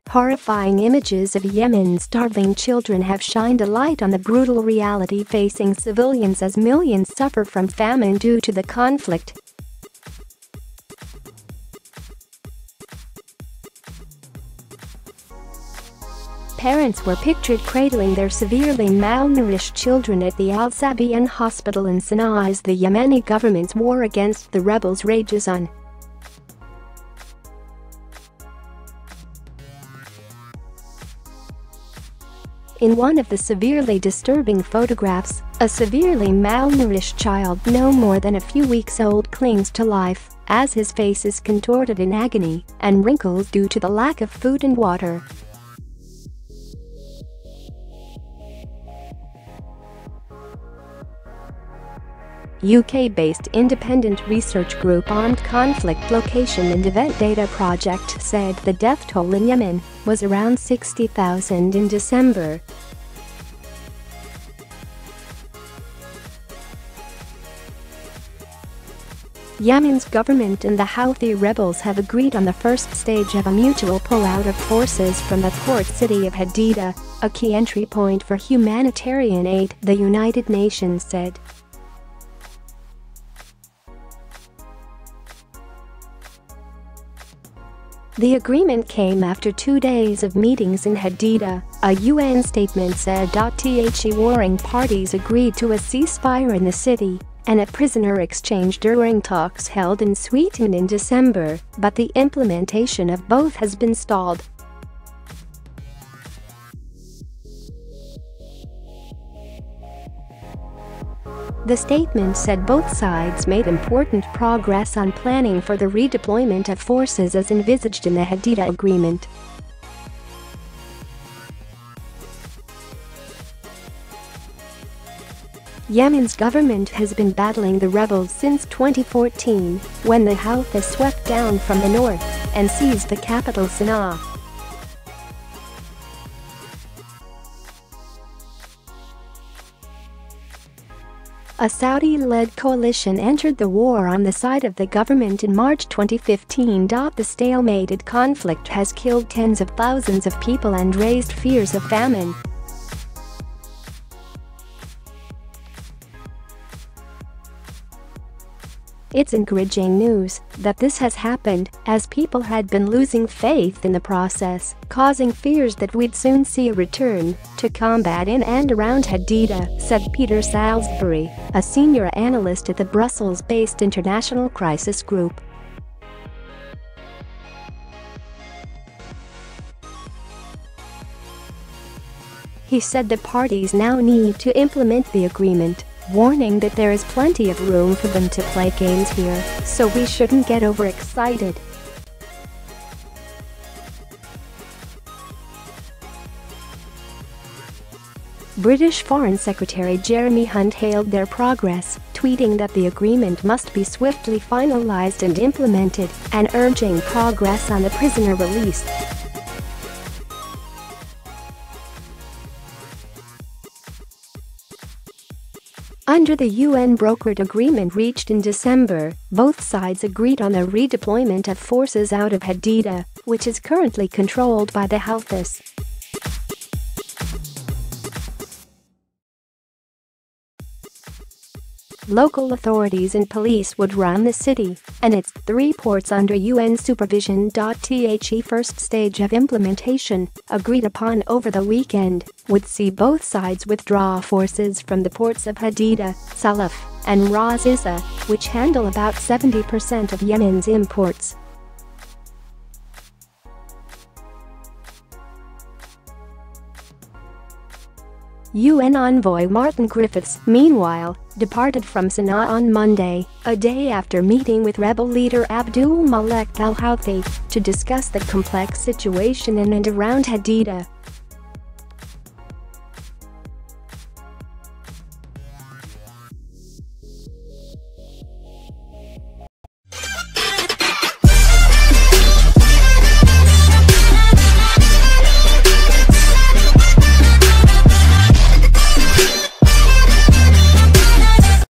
Horrifying images of Yemen's starving children have shined a light on the brutal reality facing civilians as millions suffer from famine due to the conflict. Parents were pictured cradling their severely malnourished children at the Al-Sabaeen Hospital in Sanaa as the Yemeni government's war against the rebels rages on. In one of the severely disturbing photographs, a severely malnourished child no more than a few weeks old clings to life as his face is contorted in agony and wrinkles due to the lack of food and water. UK-based independent research group Armed Conflict Location and Event Data Project said the death toll in Yemen was around 60,000 in December. Yemen's government and the Houthi rebels have agreed on the first stage of a mutual pullout of forces from the port city of Hadida, a key entry point for humanitarian aid, the United Nations said. The agreement came after 2 days of meetings in Hadida, a UN statement said. The warring parties agreed to a ceasefire in the city and a prisoner exchange during talks held in Sweden in December, but the implementation of both has been stalled. The statement said both sides made important progress on planning for the redeployment of forces as envisaged in the Hadida agreement. Yemen's government has been battling the rebels since 2014, when the Houthis swept down from the north and seized the capital Sanaa. A Saudi-led coalition entered the war on the side of the government in March 2015. The stalemated conflict has killed tens of thousands of people and raised fears of famine. It's encouraging news that this has happened, as people had been losing faith in the process, causing fears that we'd soon see a return to combat in and around Hadida, said Peter Salisbury, a senior analyst at the Brussels-based International Crisis Group. He said the parties now need to implement the agreement, warning that there is plenty of room for them to play games here, so we shouldn't get overexcited. British Foreign Secretary Jeremy Hunt hailed their progress, tweeting that the agreement must be swiftly finalised and implemented, and urging progress on the prisoner release. Under the UN-brokered agreement reached in December, both sides agreed on the redeployment of forces out of Hadida, which is currently controlled by the Houthis. Local authorities and police would run the city and its 3 ports under UN supervision. The first stage of implementation, agreed upon over the weekend, would see both sides withdraw forces from the ports of Hadida, Salaf, and Ras Issa, which handle about 70% of Yemen's imports. UN envoy Martin Griffiths, meanwhile, departed from Sanaa on Monday, a day after meeting with rebel leader Abdul Malik al-Houthi to discuss the complex situation in and around Hadida.